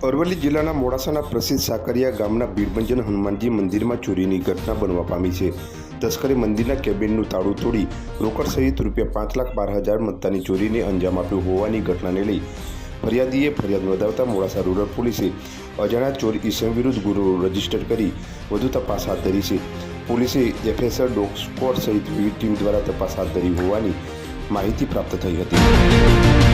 અરવલ્લી જિલ્લાના મોડાસાના પ્રસિદ્ધ સાકરિયા ગામના ભીડભંજન હનુમાનજી મંદિરમાં ચોરીની ઘટના બનવા પામી છે। તસ્કરે મંદિરના કેબિનનું તાળું તોડી રોકડ સહિત ₹5,12,000 મત્તાની ચોરીને અંજામ આપ્યો હોવાની ઘટનાને લઈ ફરિયાદીએ ફરિયાદ નોંધાવતા મોડાસા રૂરલ પોલીસે અજાણ્યા ચોર ઈસમ વિરુદ્ધ ગુનો રજીસ્ટર કરી વધુ તપાસ હાથ ધરી છે। પોલીસે એફએસઆર ડોગ સ્ક્વોડ સહિત વિવિધ ટીમ દ્વારા તપાસ હાથ ધરી હોવાની માહિતી પ્રાપ્ત થઈ હતી।